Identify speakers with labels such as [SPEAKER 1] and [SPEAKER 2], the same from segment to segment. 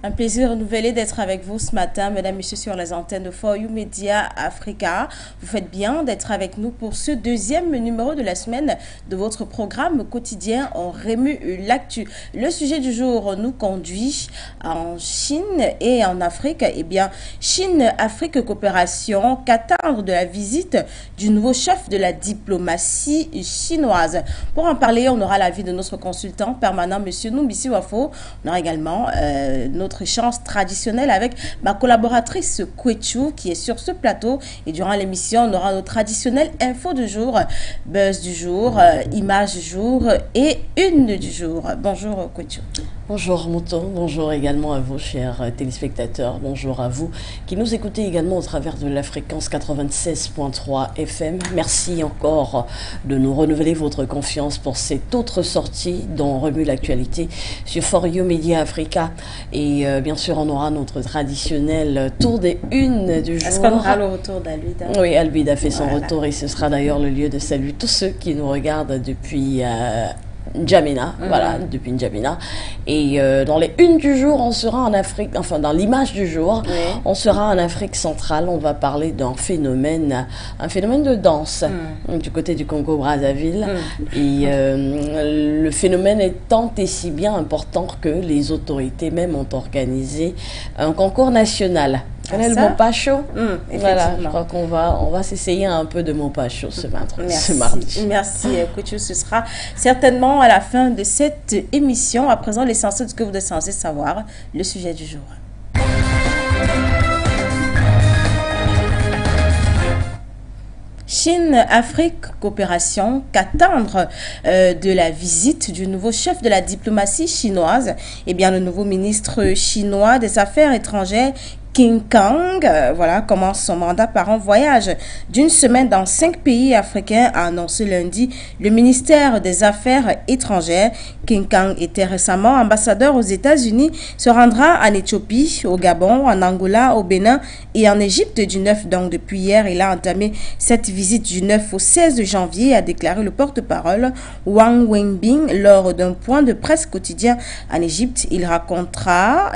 [SPEAKER 1] Un plaisir renouvelé d'être avec vous ce matin, mesdames et messieurs, sur les antennes de For You Media Africa. Vous faites bien d'être avec nous pour ce deuxième numéro de la semaine de votre programme quotidien On remue l'actu. Le sujet du jour nous conduit en Chine et en Afrique. Eh bien, Chine-Afrique coopération, qu'attendre de la visite du nouveau chef de la diplomatie chinoise. Pour en parler, on aura l'avis de notre consultant permanent, monsieur Numbisi Wafo. On aura également notre échange traditionnel avec ma collaboratrice Kwechu qui est sur ce plateau. Et durant l'émission, on aura nos traditionnelles infos du jour, buzz du jour, images du jour et une du jour. Bonjour Kwechu.
[SPEAKER 2] Bonjour Mouton, bonjour également à vous chers téléspectateurs, bonjour à vous qui nous écoutez également au travers de la fréquence 96.3 FM. Merci encore de nous renouveler votre confiance pour cette autre sortie dont on remue l'actualité sur For You Media Africa. Et bien sûr, on aura notre traditionnel tour des unes du jour.
[SPEAKER 1] Est-ce qu'on aura le retour d'Albida?
[SPEAKER 2] Oui, Albida fait son retour et ce sera d'ailleurs le lieu de saluer tous ceux qui nous regardent depuis N'Djamena, voilà, depuis N'Djamena. Et dans les unes du jour, on sera en Afrique, enfin dans l'image du jour, on sera en Afrique centrale. On va parler d'un phénomène de danse du côté du Congo-Brazzaville. Et le phénomène est tant et si bien important que les autorités même ont organisé un concours national. Connais le Mopacho? Voilà, je crois qu'on va s'essayer un peu de Mopacho ce mardi.
[SPEAKER 1] Merci, Kouchou. Ce sera certainement à la fin de cette émission. À présent, l'essentiel de ce que vous êtes censé savoir, le sujet du jour. Chine-Afrique coopération, qu'attendre de la visite du nouveau chef de la diplomatie chinoise? Eh bien, le nouveau ministre chinois des Affaires étrangères, Qin Gang, voilà, commence son mandat par un voyage d'une semaine dans 5 pays africains, a annoncé lundi le ministère des Affaires étrangères. Qin Gang était récemment ambassadeur aux États-Unis, se rendra en Éthiopie, au Gabon, en Angola, au Bénin et en Égypte du 9. Donc depuis hier, il a entamé cette visite du 9 au 16 janvier, a déclaré le porte-parole Wang Wenbin lors d'un point de presse quotidien en Égypte. Il rencontrera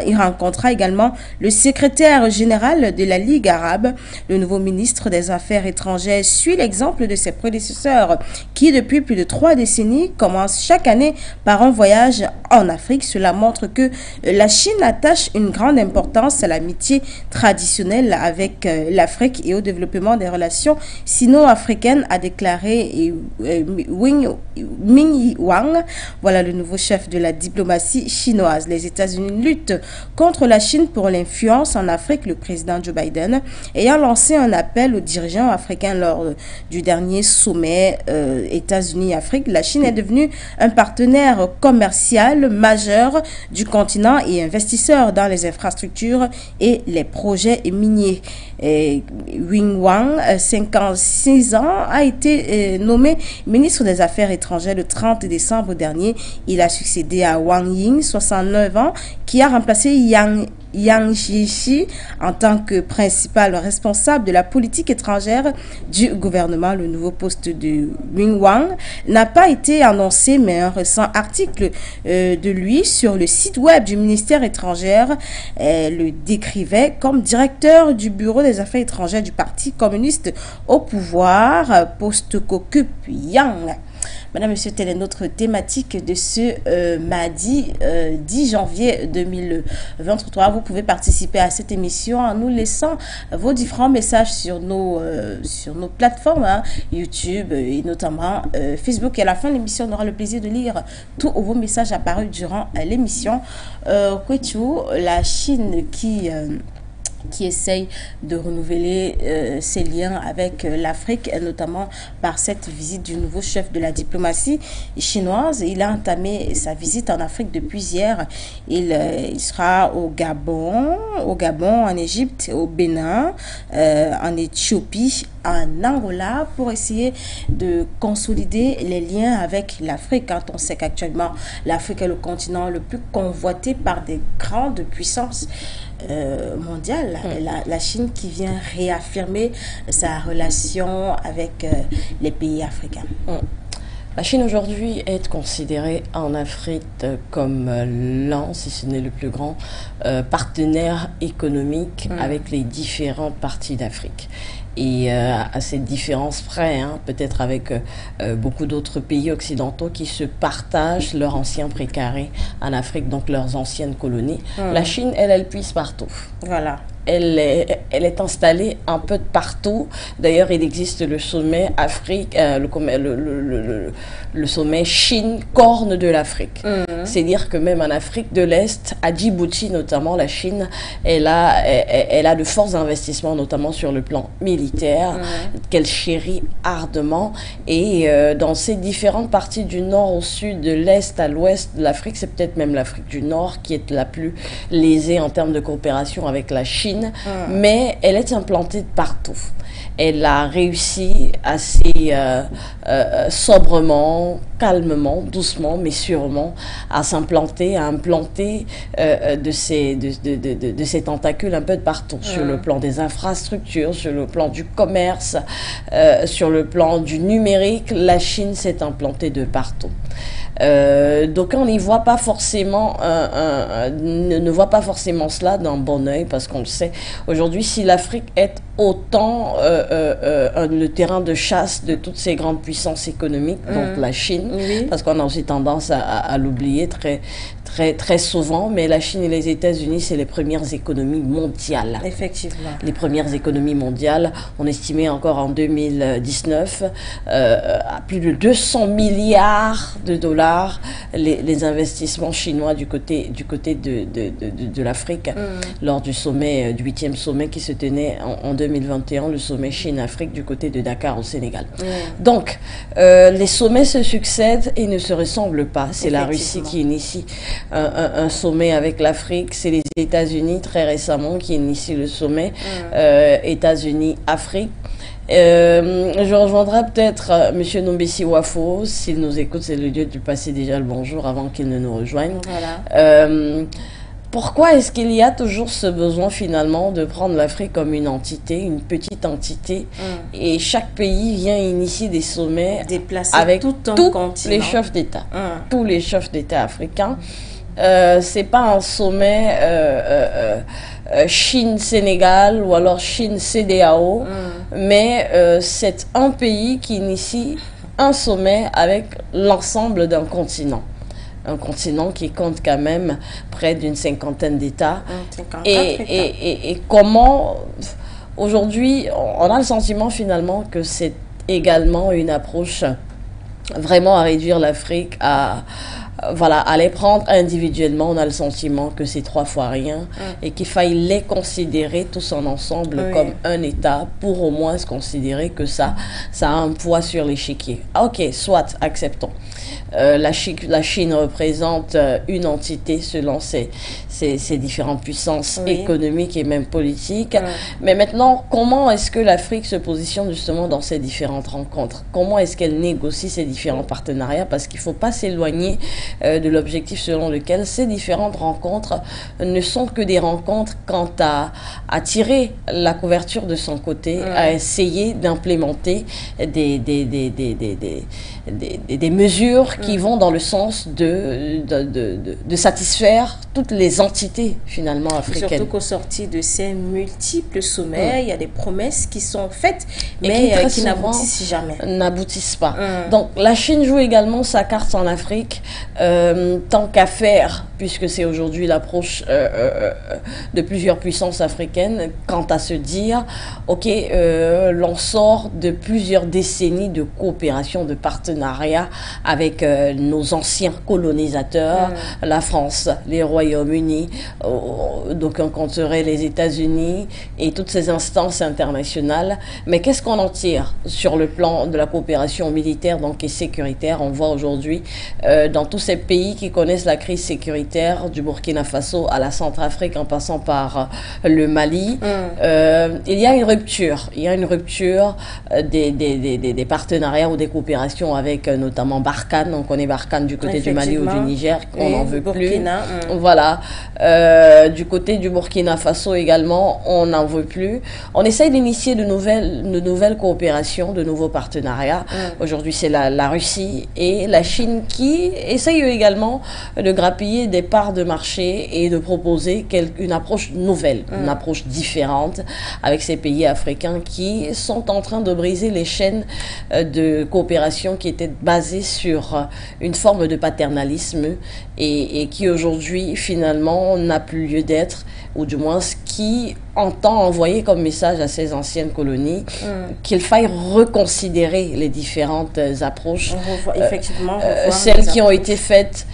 [SPEAKER 1] également le secrétaire général de la Ligue arabe. Le nouveau ministre des Affaires étrangères suit l'exemple de ses prédécesseurs qui, depuis plus de 3 décennies, commencent chaque année par un voyage en Afrique. Cela montre que la Chine attache une grande importance à l'amitié traditionnelle avec l'Afrique et au développement des relations sino-africaines, a déclaré Ming Wang. Voilà le nouveau chef de la diplomatie chinoise. Les États-Unis luttent contre la Chine pour l'influence en Afrique. Le président Joe Biden ayant lancé un appel aux dirigeants africains lors du dernier sommet États-Unis-Afrique. La Chine est devenue un partenaire commercial majeur du continent et investisseur dans les infrastructures et les projets miniers. Wing Wang, 56 ans, a été nommé ministre des Affaires étrangères le 30 décembre dernier. Il a succédé à Wang Ying, 69 ans, qui a remplacé Yang Jiechi en tant que principal responsable de la politique étrangère du gouvernement. Le nouveau poste de Wing Wang n'a pas été annoncé, mais un récent article de lui sur le site web du ministère étranger le décrivait comme directeur du bureau des affaires étrangères du Parti communiste au pouvoir, poste qu'occupe Yang. Madame, Monsieur, telle est notre thématique de ce mardi 10 janvier 2023. Vous pouvez participer à cette émission en nous laissant vos différents messages sur nos plateformes, YouTube et notamment Facebook. Et à la fin de l'émission, on aura le plaisir de lire tous vos messages apparus durant l'émission. Kwechu, la Chine qui essaye de renouveler ses liens avec l'Afrique, notamment par cette visite du nouveau chef de la diplomatie chinoise. Il a entamé sa visite en Afrique depuis hier. Il sera au Gabon, en Égypte, au Bénin, en Éthiopie, en Angola, pour essayer de consolider les liens avec l'Afrique. Quand on sait qu'actuellement, l'Afrique est le continent le plus convoité par des grandes puissances mondiale, la Chine qui vient réaffirmer sa relation avec les pays africains.
[SPEAKER 2] La Chine aujourd'hui est considérée en Afrique comme l'un, si ce n'est le plus grand, partenaire économique avec les différentes parties d'Afrique. Et à cette différence près, hein, peut-être avec beaucoup d'autres pays occidentaux qui se partagent leurs anciens précarés en Afrique, donc leurs anciennes colonies. La Chine, elle puise partout.
[SPEAKER 1] Voilà.
[SPEAKER 2] Elle est installée un peu de partout. D'ailleurs, il existe le sommet Afrique, le sommet Chine-Corne de l'Afrique. C'est-à-dire que même en Afrique de l'Est, à Djibouti notamment, la Chine, elle a de forts investissements, notamment sur le plan militaire, qu'elle chérit ardemment. Et dans ces différentes parties du nord au sud, de l'Est à l'Ouest de l'Afrique, c'est peut-être même l'Afrique du Nord qui est la plus lésée en termes de coopération avec la Chine. Mais elle est implantée de partout. Elle a réussi assez sobrement, calmement, doucement, mais sûrement à s'implanter, à implanter de ses tentacules un peu de partout, sur le plan des infrastructures, sur le plan du commerce, sur le plan du numérique. La Chine s'est implantée de partout. Donc on n'y voit pas forcément ne voit pas forcément cela d'un bon œil, parce qu'on le sait aujourd'hui, si l'Afrique est autant le terrain de chasse de toutes ces grandes puissances économiques, donc la Chine, parce qu'on a aussi tendance à l'oublier très souvent, mais la Chine et les États-Unis, c'est les premières économies mondiales.
[SPEAKER 1] Effectivement.
[SPEAKER 2] Les premières économies mondiales, on estimait encore en 2019 à plus de 200 milliards de dollars les investissements chinois du côté de l'Afrique, lors du sommet, du 8e sommet qui se tenait en 2021, le sommet Chine-Afrique du côté de Dakar au Sénégal. Donc, les sommets se succèdent et ne se ressemblent pas. C'est la Russie qui initie un sommet avec l'Afrique, c'est les États-Unis très récemment qui initient le sommet États-Unis-Afrique. Je rejoindrai peut-être M. Nombesi Wafo, s'il nous écoute, c'est le lieu de lui passer déjà le bonjour avant qu'il ne nous rejoigne. Voilà. Pourquoi est-ce qu'il y a toujours ce besoin finalement de prendre l'Afrique comme une entité, une petite entité, et chaque pays vient initier des sommets avec tous les chefs d'État, tous les chefs d'État africains. C'est pas un sommet Chine-Sénégal ou alors Chine-CEDEAO, mais c'est un pays qui initie un sommet avec l'ensemble d'un continent. Un continent qui compte quand même près d'une cinquantaine d'États. Et comment, aujourd'hui, on a le sentiment finalement que c'est également une approche vraiment à réduire l'Afrique à les prendre individuellement. On a le sentiment que c'est 3 fois rien et qu'il faille les considérer tous en ensemble comme un État pour au moins se considérer que ça a un poids sur l'échiquier. Ok, soit, acceptons. La Chine représente une entité selon ses différentes puissances économiques et même politiques. Mais maintenant, comment est-ce que l'Afrique se positionne justement dans ces différentes rencontres? Comment est-ce qu'elle négocie ces différents partenariats? Parce qu'il ne faut pas s'éloigner de l'objectif selon lequel ces différentes rencontres ne sont que des rencontres quant à tirer la couverture de son côté, à essayer d'implémenter des mesures qui vont dans le sens de satisfaire toutes les entités finalement africaines.
[SPEAKER 1] Surtout qu'au sorti de ces multiples sommets, il y a des promesses qui sont faites, mais qui n'aboutissent jamais.
[SPEAKER 2] N'aboutissent pas. Donc la Chine joue également sa carte en Afrique, tant qu'à faire, puisque c'est aujourd'hui l'approche de plusieurs puissances africaines, quant à se dire, ok, l'on sort de plusieurs décennies de coopération, de partenariat avec nos anciens colonisateurs, la France, les Royaumes-Unis, donc on compterait les États-Unis et toutes ces instances internationales. Mais qu'est-ce qu'on en tire sur le plan de la coopération militaire donc, et sécuritaire? On voit aujourd'hui dans tous ces pays qui connaissent la crise sécuritaire, du Burkina Faso à la Centrafrique en passant par le Mali, il y a une rupture. Il y a une rupture des partenariats ou des coopérations avec notamment Barkhane. On connaît Barkhane du côté du Mali ou du Niger, on n'en veut plus. Voilà. Du côté du Burkina Faso également, on n'en veut plus. On essaye d'initier de nouvelles coopérations, de nouveaux partenariats. Aujourd'hui, c'est la Russie et la Chine qui essayent également de grappiller des parts de marché et de proposer une approche nouvelle, une approche différente avec ces pays africains qui sont en train de briser les chaînes de coopération qui étaient basées sur une forme de paternalisme et qui aujourd'hui finalement n'a plus lieu d'être, ou du moins ce qui entend envoyer comme message à ces anciennes colonies qu'il faille reconsidérer les différentes approches,
[SPEAKER 1] effectivement,
[SPEAKER 2] celles qui ont été faites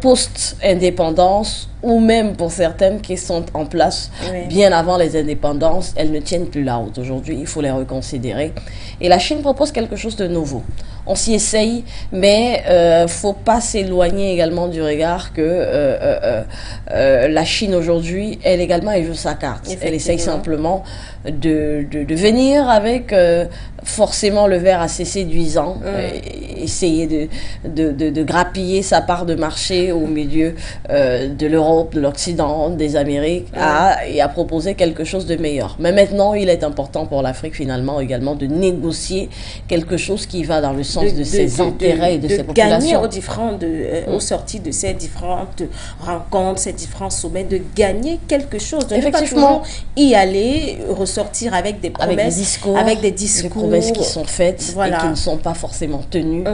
[SPEAKER 2] post-indépendance ou même pour certaines qui sont en place bien avant les indépendances, elles ne tiennent plus la route. Aujourd'hui, il faut les reconsidérer. Et la Chine propose quelque chose de nouveau. On s'y essaye, mais faut pas s'éloigner également du regard que la Chine aujourd'hui, elle également, elle joue sa carte. Elle essaye simplement de venir avec forcément le verre assez séduisant, essayer de grappiller sa part de marché au milieu de l'Europe, de l'Occident, des Amériques, et à proposer quelque chose de meilleur. Mais maintenant, il est important pour l'Afrique finalement également de négocier quelque chose qui va dans le sens de ses intérêts et de ses populations.
[SPEAKER 1] Gagner aux sorties de ces différentes rencontres, ces différents sommets, de gagner quelque chose, de ne pas toujours y aller, ressortir avec des promesses, avec des discours,
[SPEAKER 2] des promesses qui sont faites et qui ne sont pas forcément tenues.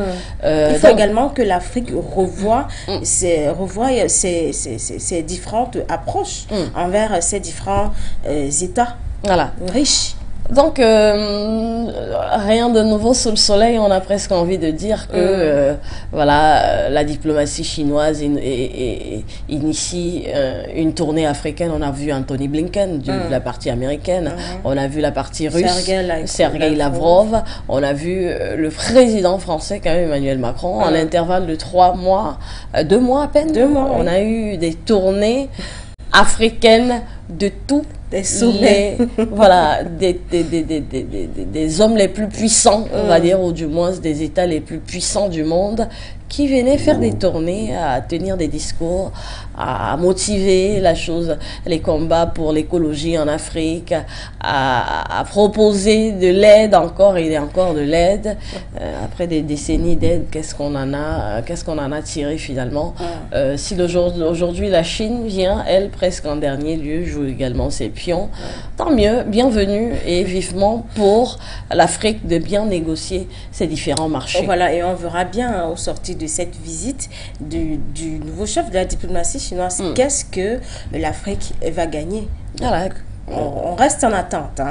[SPEAKER 1] Il faut également que l'Afrique revoie ses différentes approches envers ces différents États riches.
[SPEAKER 2] Donc, rien de nouveau sous le soleil. On a presque envie de dire que voilà, la diplomatie chinoise initie une tournée africaine. On a vu Anthony Blinken de la partie américaine. On a vu la partie russe, Sergueï Lavrov. On a vu le président français, quand même, Emmanuel Macron, à l'intervalle de 3 mois, 2 mois à peine.
[SPEAKER 1] 2 mois,
[SPEAKER 2] on a eu des tournées africaines de tout.
[SPEAKER 1] Des sommets.
[SPEAKER 2] Voilà, des hommes les plus puissants, on va dire, ou du moins des États les plus puissants du monde, qui venaient faire des tournées, à tenir des discours, à motiver la chose, les combats pour l'écologie en Afrique, à proposer de l'aide encore et encore de l'aide. Après des décennies d'aide, qu'est-ce qu'on en a tiré finalement? Si aujourd'hui la Chine vient, elle, presque en dernier lieu, joue également ses pions, tant mieux, bienvenue et vivement pour l'Afrique de bien négocier ces différents marchés.
[SPEAKER 1] Voilà, et on verra bien au sortir de cette visite du nouveau chef de la diplomatie chinoise, qu'est-ce que l'Afrique va gagner.
[SPEAKER 2] Voilà.
[SPEAKER 1] On reste en attente.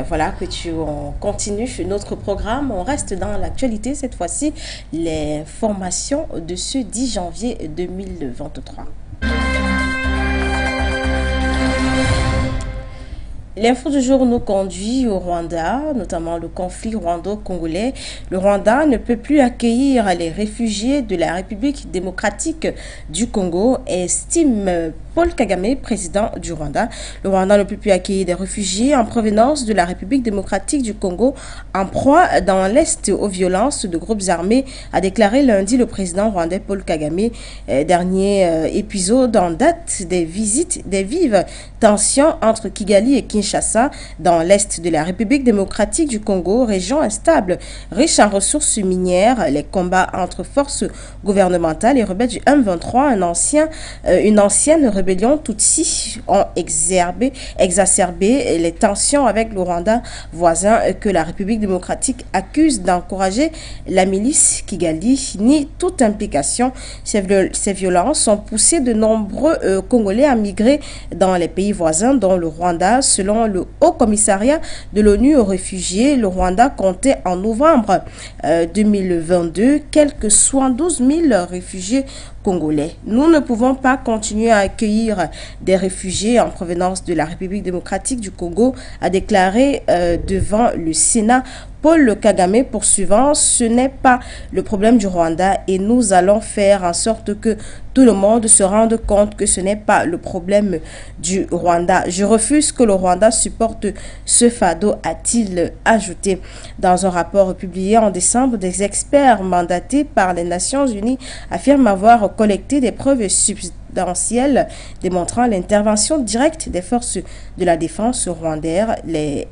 [SPEAKER 1] Voilà, on continue notre programme. On reste dans l'actualité. Cette fois-ci, les formations de ce 10 janvier 2023. L'info du jour nous conduit au Rwanda, notamment le conflit rwando-congolais. Le Rwanda ne peut plus accueillir les réfugiés de la République démocratique du Congo, estime Paul Kagame, président du Rwanda. Le Rwanda ne peut plus accueillir des réfugiés en provenance de la République démocratique du Congo en proie dans l'Est aux violences de groupes armés, a déclaré lundi le président rwandais Paul Kagame. Dernier épisode en date des vives tensions entre Kigali et Kinshasa dans l'Est de la République démocratique du Congo, région instable, riche en ressources minières. Les combats entre forces gouvernementales et rebelles du M23, une ancienne rébellion Tutsi, ont exacerbé les tensions avec le Rwanda voisin que la République démocratique accuse d'encourager la milice Kigali, ni toute implication. Ces violences sont poussées de nombreux Congolais à migrer dans les pays voisins, dont le Rwanda. Selon le Haut Commissariat de l'ONU aux réfugiés, le Rwanda comptait en novembre 2022 quelques 72 000 réfugiés congolais. Nous ne pouvons pas continuer à accueillir des réfugiés en provenance de la République démocratique du Congo, a déclaré devant le Sénat Paul Kagame poursuivant, ce n'est pas le problème du Rwanda et nous allons faire en sorte que tout le monde se rende compte que ce n'est pas le problème du Rwanda. Je refuse que le Rwanda supporte ce fardeau, a-t-il ajouté. Dans un rapport publié en décembre, des experts mandatés par les Nations Unies affirment avoir collecté des preuves substantielles démontrant l'intervention directe des forces de la défense rwandaises, les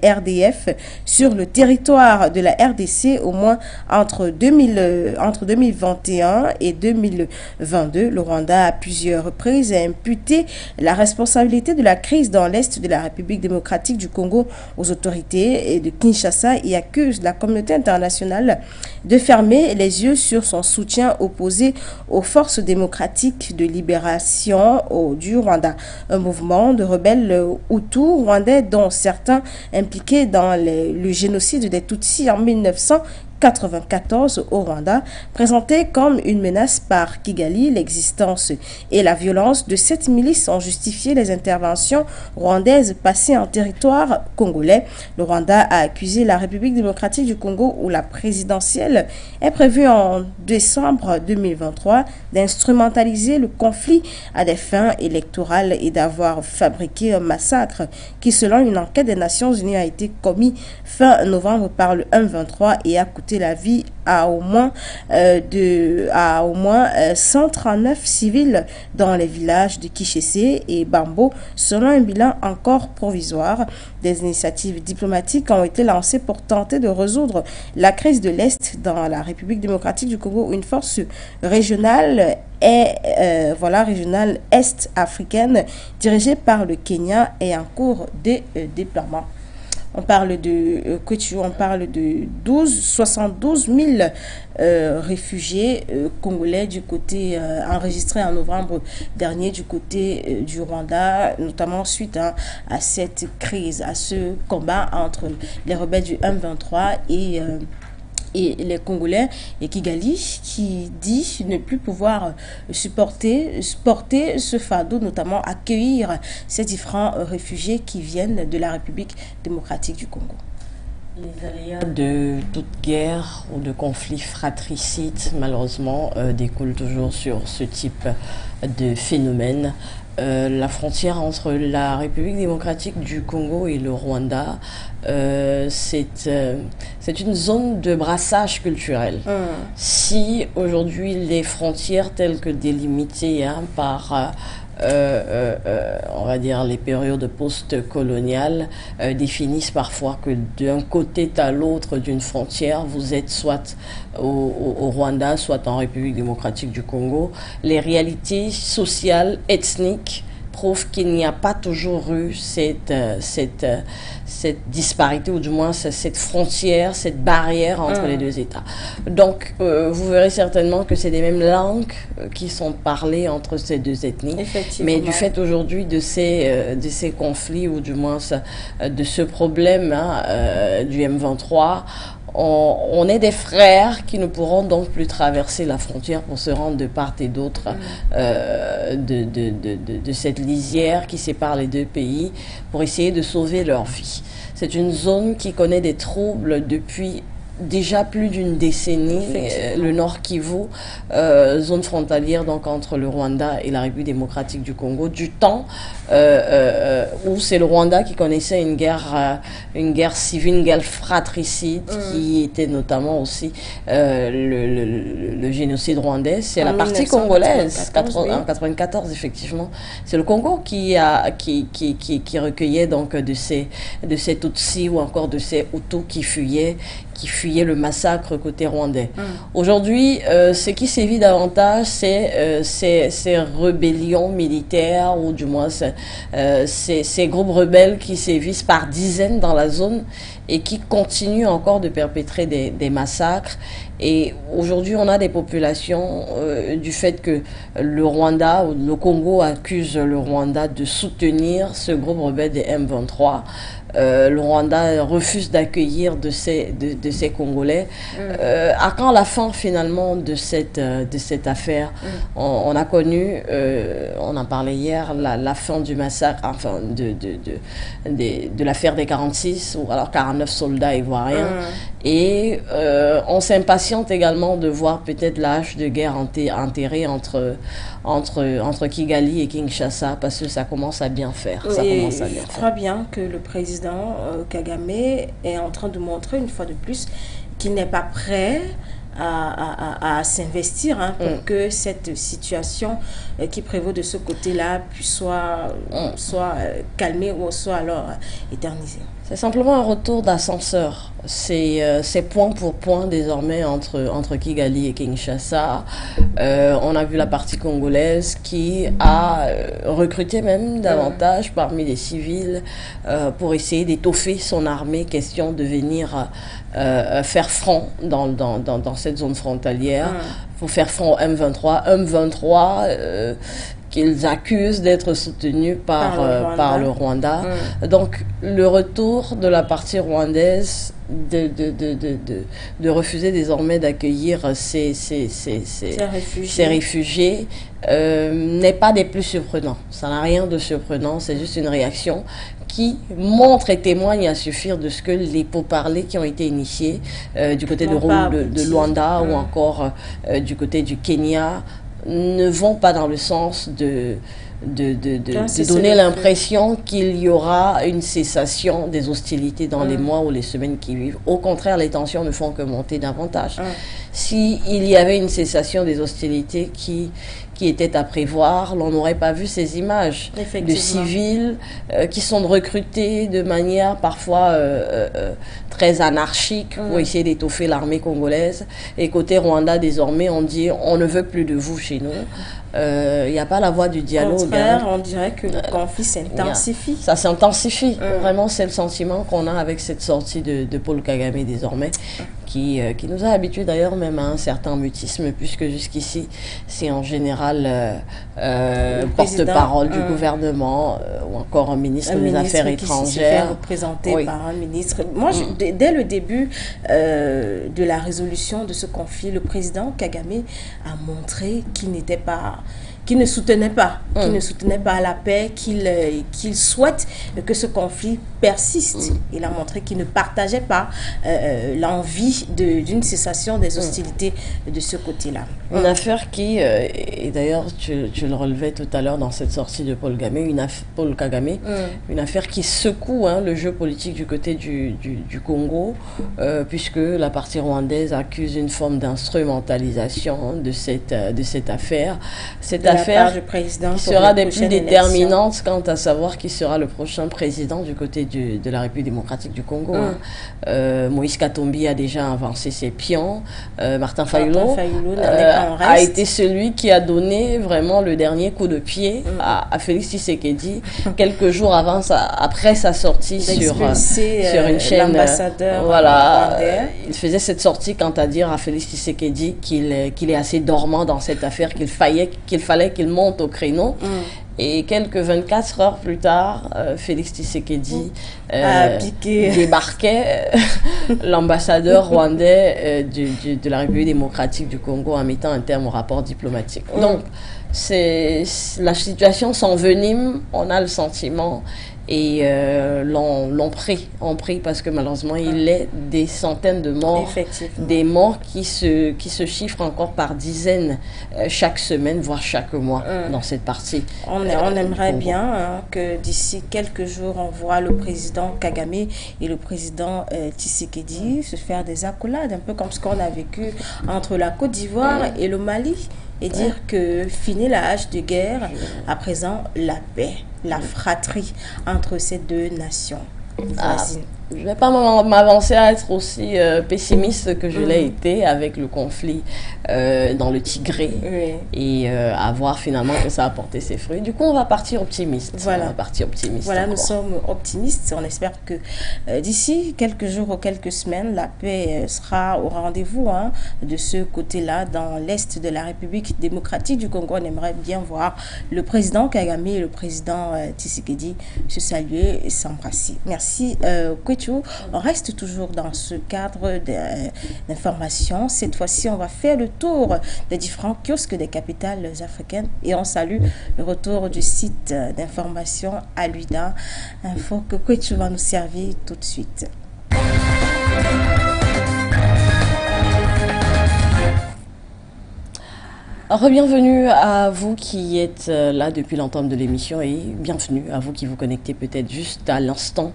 [SPEAKER 1] RDF, sur le territoire de la RDC au moins entre 2021 et 2022. Le Rwanda, à plusieurs reprises, a imputé la responsabilité de la crise dans l'est de la République démocratique du Congo aux autorités de Kinshasa et accuse la communauté internationale de fermer les yeux sur son soutien opposé aux forces démocratiques de libération du Rwanda. Un mouvement de rebelles Hutus rwandais dont certains impliqués dans le génocide des Tutsis en 1994 au Rwanda, présenté comme une menace par Kigali. L'existence et la violence de cette milice ont justifié les interventions rwandaises passées en territoire congolais. Le Rwanda a accusé la République démocratique du Congo, où la présidentielle est prévue en décembre 2023, d'instrumentaliser le conflit à des fins électorales et d'avoir fabriqué un massacre qui, selon une enquête des Nations Unies, a été commis fin novembre par le M23 et a coûté la vie à au moins 139 civils dans les villages de Kichessé et Bambo, selon un bilan encore provisoire. Des initiatives diplomatiques ont été lancées pour tenter de résoudre la crise de l'Est dans la République démocratique du Congo, où une force régionale régionale est-africaine dirigée par le Kenya est en cours de déploiement. On parle de 72 000 réfugiés congolais du côté enregistrés en novembre dernier du côté du Rwanda, notamment suite à cette crise, à ce combat entre les rebelles du M23 et les Congolais, et Kigali qui dit ne plus pouvoir porter ce fardeau, notamment accueillir ces différents réfugiés qui viennent de la République démocratique du Congo.
[SPEAKER 2] Les aléas de toute guerre ou de conflit fratricide, malheureusement, découlent toujours sur ce type de phénomène. La frontière entre la République démocratique du Congo et le Rwanda, c'est une zone de brassage culturel. Si aujourd'hui les frontières telles que délimitées par on va dire les périodes post-coloniales définissent parfois que d'un côté à l'autre d'une frontière, vous êtes soit au Rwanda, soit en République démocratique du Congo, les réalités sociales, ethniques prouvent qu'il n'y a pas toujours eu cette disparité, ou du moins cette frontière, cette barrière entre les deux États. Donc, vous verrez certainement que c'est des mêmes langues qui sont parlées entre ces deux ethnies. Mais du fait aujourd'hui de ces conflits, ou du moins de ce problème du M23, on est des frères qui ne pourront donc plus traverser la frontière pour se rendre de part et d'autre de cette lisière qui sépare les deux pays pour essayer de sauver leur vie. C'est une zone qui connaît des troubles depuis déjà plus d'une décennie, le Nord Kivu, zone frontalière donc entre le Rwanda et la République démocratique du Congo, du temps où c'est le Rwanda qui connaissait une guerre civile, une guerre fratricide, qui était notamment aussi le génocide rwandais. C'est la partie congolaise, en 1994 effectivement. C'est le Congo qui recueillait donc de ces Tutsis ou encore de ces Hutus qui fuyaient le massacre côté rwandais. Aujourd'hui, ce qui sévit davantage, c'est ces rébellions militaires, ou du moins ces groupes rebelles qui sévissent par dizaines dans la zone et qui continuent encore de perpétrer des massacres. Et aujourd'hui, on a des populations du fait que le Rwanda ou le Congo accuse le Rwanda de soutenir ce groupe rebelle des M23. Le Rwanda refuse d'accueillir de ces ces Congolais. À quand la fin finalement de cette affaire? On a connu, on en parlait hier, la fin du massacre, enfin de l'affaire des 46, ou alors 49 soldats ivoiriens. Et on s'impatiente également de voir peut-être la hache de guerre enterrée entre Kigali et Kinshasa, parce que ça commence à bien faire.
[SPEAKER 1] Je crois bien que le président Kagame est en train de montrer une fois de plus qu'il n'est pas prêt à s'investir pour que cette situation qui prévaut de ce côté-là soit calmée ou soit alors éternisée.
[SPEAKER 2] C'est simplement un retour d'ascenseur. C'est point pour point désormais entre Kigali et Kinshasa. On a vu la partie congolaise qui a recruté même davantage parmi les civils pour essayer d'étoffer son armée, question de venir faire front dans cette zone frontalière, pour faire front au M23 qu'ils accusent d'être soutenus par le Rwanda. Donc, le retour de la partie rwandaise de refuser désormais d'accueillir ces réfugiés n'est pas des plus surprenants. Ça n'a rien de surprenant, c'est juste une réaction qui montre et témoigne à suffire de ce que les pourparlers qui ont été initiés du côté de Luanda ou encore du côté du Kenya ne vont pas dans le sens de donner l'impression qu'il y aura une cessation des hostilités dans les mois ou les semaines qui vivent. Au contraire, les tensions ne font que monter davantage. S'il y avait une cessation des hostilités qui était à prévoir, l'on n'aurait pas vu ces images de civils qui sont recrutés de manière parfois très anarchique pour essayer d'étoffer l'armée congolaise. Et côté Rwanda, désormais, on dit on ne veut plus de vous chez nous. Il n'y a pas la voie du dialogue.
[SPEAKER 1] Au contraire, on dirait que le conflit s'intensifie.
[SPEAKER 2] Ça s'intensifie. Vraiment, c'est le sentiment qu'on a avec cette sortie de Paul Kagame désormais, qui nous a habitués d'ailleurs même à un certain mutisme, puisque jusqu'ici, c'est en général porte-parole du gouvernement ou encore un ministre des Affaires étrangères.
[SPEAKER 1] Qui représenté par un ministre. Moi, dès le début de la résolution de ce conflit, le président Kagame a montré qu'il n'était pas qui ne soutenait pas la paix, qu'il souhaite que ce conflit persiste. Il a montré qu'il ne partageait pas l'envie d'une cessation des hostilités de ce côté-là.
[SPEAKER 2] Une affaire qui, et d'ailleurs tu le relevais tout à l'heure dans cette sortie de Paul Kagame, une affaire qui secoue le jeu politique du côté du Congo, puisque la partie rwandaise accuse une forme d'instrumentalisation de cette affaire. Cette affaire qui sera des plus déterminantes quant à savoir qui sera le prochain président du côté de la République démocratique du Congo. Moïse Katumbi a déjà avancé ses pions. Martin Fayulu a été celui qui a donné vraiment le dernier coup de pied à Félix Tshisekedi quelques jours après sa sortie sur une chaîne. Voilà, il faisait cette sortie quant à dire à Félix Tshisekedi qu'il est assez dormant dans cette affaire, qu'il fallait qu'il monte au créneau. Et quelques 24 heures plus tard, Félix Tshisekedi débarquait l'ambassadeur rwandais de la République démocratique du Congo en mettant un terme au rapport diplomatique. Donc, la situation s'envenime, on a le sentiment, et l'on prie parce que malheureusement il est des centaines de morts, des morts qui se chiffrent encore par dizaines chaque semaine, voire chaque mois dans cette partie.
[SPEAKER 1] On aimerait bien que d'ici quelques jours on voit le président Kagame et le président Tshisekedi se faire des accolades, un peu comme ce qu'on a vécu entre la Côte d'Ivoire et le Mali, et dire que fini la hache de guerre, à présent la paix, la fratrie entre ces deux nations.
[SPEAKER 2] Je ne vais pas m'avancer à être aussi pessimiste que je l'ai été avec le conflit dans le Tigré et à voir finalement que ça a porté ses fruits. Du coup, on va partir optimiste.
[SPEAKER 1] Voilà, nous sommes optimistes. On espère que d'ici quelques jours ou quelques semaines, la paix sera au rendez-vous de ce côté-là, dans l'est de la République démocratique du Congo. On aimerait bien voir le président Kagame et le président Tshisekedi se saluer et s'embrasser. Merci. Kwechu. On reste toujours dans ce cadre d'information. Cette fois-ci, on va faire le tour des différents kiosques des capitales africaines et on salue le retour du site d'information Aluida. Info que Kwechu va nous servir tout de suite.
[SPEAKER 2] Bienvenue à vous qui êtes là depuis l'entame de l'émission et bienvenue à vous qui vous connectez peut-être juste à l'instant.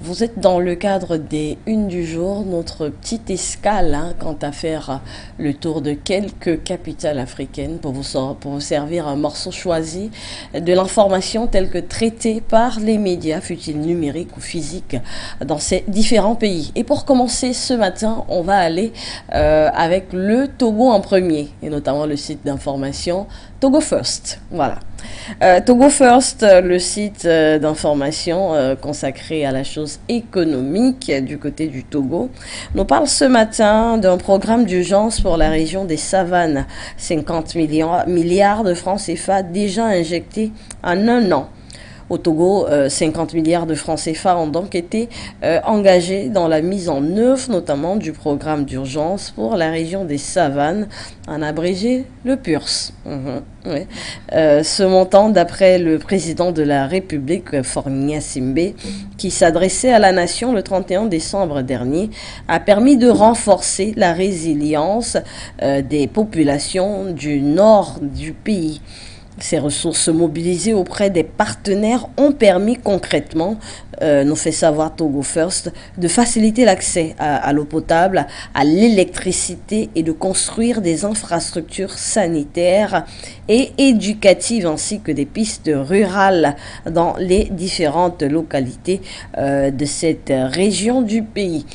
[SPEAKER 2] Vous êtes dans le cadre des Unes du jour, notre petite escale quant à faire le tour de quelques capitales africaines pour vous servir un morceau choisi de l'information telle que traitée par les médias, fut-il numérique ou physique, dans ces différents pays. Et pour commencer ce matin, on va aller avec le Togo en premier et notamment le site d'information Togo First. Voilà. Togo First, le site d'information consacré à la chose économique du côté du Togo, nous parle ce matin d'un programme d'urgence pour la région des savanes. 50 milliards de francs CFA déjà injectés en un an. Au Togo, 50 milliards de francs CFA ont donc été engagés dans la mise en œuvre notamment du programme d'urgence pour la région des savanes, en abrégé le PURS. Oui. Ce montant, d'après le président de la République, Faure Gnassingbé, qui s'adressait à la nation le 31 décembre dernier, a permis de renforcer la résilience des populations du nord du pays. Ces ressources mobilisées auprès des partenaires ont permis concrètement, nous fait savoir Togo First, de faciliter l'accès à l'eau potable, à l'électricité et de construire des infrastructures sanitaires et éducatives ainsi que des pistes rurales dans les différentes localités de cette région du pays.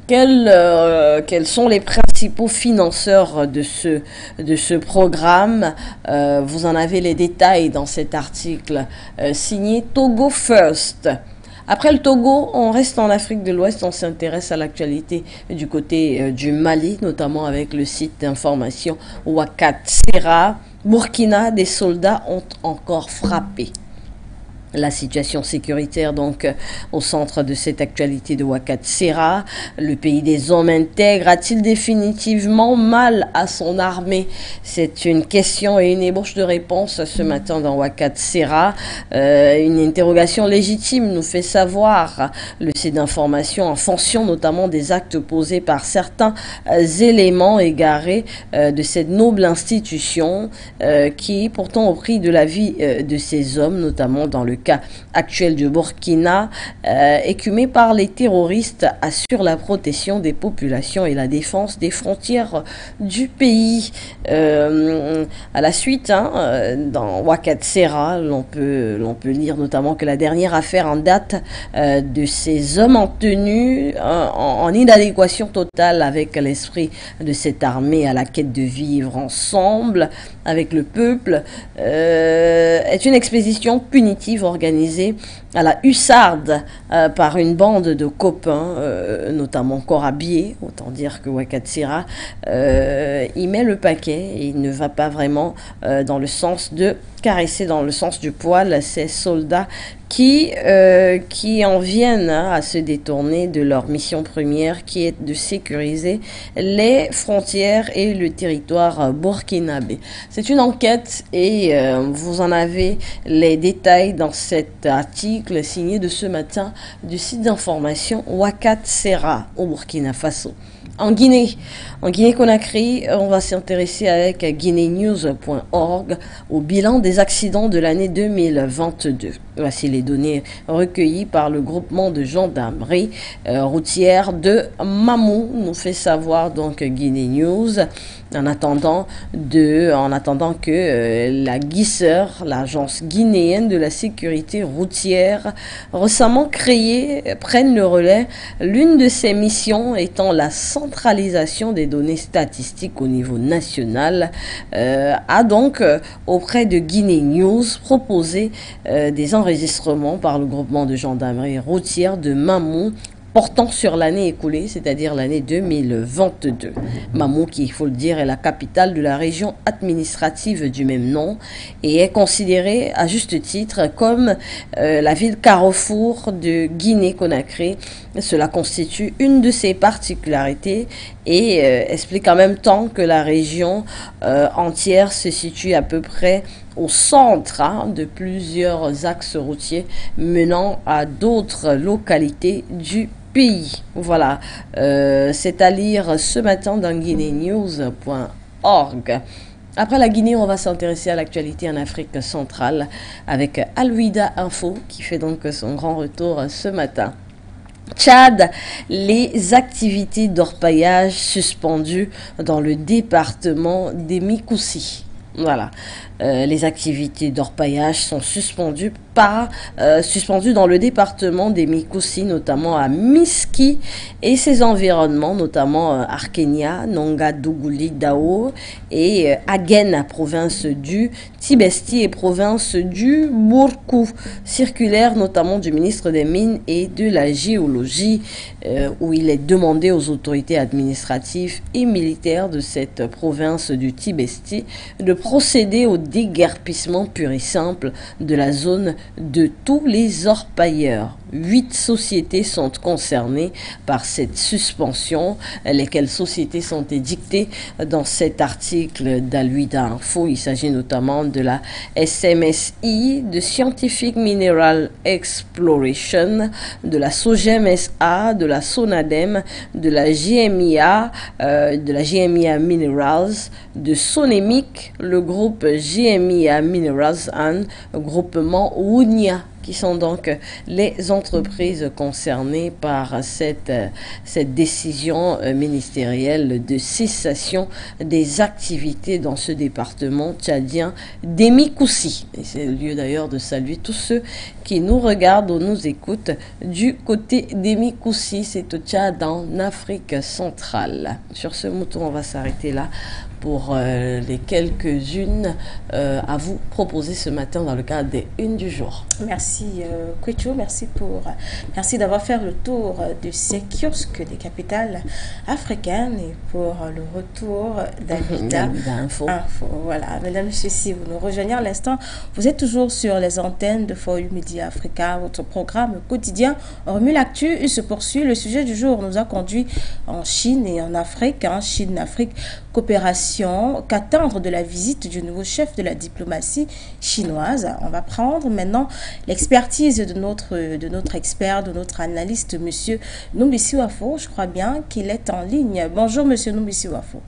[SPEAKER 2] Quels sont les principaux financeurs de ce programme? Vous en avez les détails dans cet article signé Togo First. Après le Togo, on reste en Afrique de l'Ouest, on s'intéresse à l'actualité du côté du Mali, notamment avec le site d'information Ouakatsera. Burkina, des soldats ont encore frappé. La situation sécuritaire donc au centre de cette actualité de Ouakatsera. Le pays des hommes intègres a-t-il définitivement mal à son armée? C'est une question et une ébauche de réponse ce matin dans Ouakatsera. Une interrogation légitime nous fait savoir le site d'information en fonction notamment des actes posés par certains éléments égarés de cette noble institution qui pourtant au prix de la vie de ces hommes, notamment dans le cas actuel du Burkina, écumé par les terroristes, assure la protection des populations et la défense des frontières du pays. À la suite, dans Ouakatsera, l'on peut lire notamment que la dernière affaire en date de ces hommes en tenue, en inadéquation totale avec l'esprit de cette armée à la quête de vivre ensemble avec le peuple, est une expédition punitive organisée à la hussarde par une bande de copains, notamment encore habillés. Autant dire que Ouakatsera y met le paquet et il ne va pas vraiment dans le sens de caresser, dans le sens du poil, ces soldats qui en viennent à se détourner de leur mission première qui est de sécuriser les frontières et le territoire burkinabé. C'est une enquête et vous en avez les détails dans cet article signé de ce matin du site d'information Ouakatsera au Burkina Faso. En Guinée-Conakry, on va s'intéresser avec guinénews.org au bilan des accidents de l'année 2022. Voici les données recueillies par le groupement de gendarmerie routière de Mamou, nous fait savoir donc Guinée News, en attendant que la GISER, l'agence guinéenne de la sécurité routière, récemment créée, prenne le relais. L'une de ses missions étant la centralisation des données statistiques au niveau national, a donc auprès de Guinée News proposé des enregistrements par le groupement de gendarmerie routière de Mamou portant sur l'année écoulée, c'est-à-dire l'année 2022. Mamouki, il faut le dire, est la capitale de la région administrative du même nom et est considérée à juste titre comme la ville carrefour de Guinée-Conakry. Cela constitue une de ses particularités et explique en même temps que la région entière se situe à peu près au centre de plusieurs axes routiers menant à d'autres localités du pays. Voilà, c'est à lire ce matin dans guinéenews.org. Après la Guinée, on va s'intéresser à l'actualité en Afrique centrale avec Al-Ouida Info qui fait donc son grand retour ce matin. Tchad, les activités d'orpaillage suspendues dans le département des Mikoussi. Voilà, les activités d'orpaillage sont suspendues dans le département des Mikoussi, notamment à Miski et ses environnements, notamment Arkenia, Nonga, Dougouli, Dao et Agen, province du Tibesti et province du Bourkou. Circulaire notamment du ministre des Mines et de la Géologie, où il est demandé aux autorités administratives et militaires de cette province du Tibesti de procéder au déguerpissement pur et simple de la zone de tous les orpailleurs. 8 sociétés sont concernées par cette suspension. Lesquelles sociétés sont édictées dans cet article d'Al-Ouida Info? Il s'agit notamment de la SMSI, de Scientific Mineral Exploration, de la SOGEM SA, de la SONADEM, de la GMIA Minerals, de Sonemic, le groupe GMIA Minerals and groupement Wunia, qui sont donc les entreprises concernées par cette décision ministérielle de cessation des activités dans ce département tchadien des Mikoussi. Et c'est le lieu d'ailleurs de saluer tous ceux qui nous regardent ou nous écoutent du côté des Mikoussi. C'est au Tchad, en Afrique centrale. Sur ce mouton, on va s'arrêter là pour les quelques-unes à vous proposer ce matin dans le cadre des Unes du jour.
[SPEAKER 1] Merci Kwecho, merci d'avoir fait le tour de ces kiosques des capitales africaines et pour le retour d'Al-Ouida Info. Voilà, mesdames et messieurs, si vous nous rejoignez à l'instant, vous êtes toujours sur les antennes de For You Media Africa, votre programme quotidien. Hormis l'actu, il se poursuit. Le sujet du jour nous a conduit en Chine et en Afrique, Chine-Afrique, coopération, qu'attendre de la visite du nouveau chef de la diplomatie chinoise. On va prendre maintenant l'expertise de notre expert, de notre analyste, monsieur Numbisi Wafo. Je crois bien qu'il est en ligne. Bonjour, monsieur Numbisi Wafo.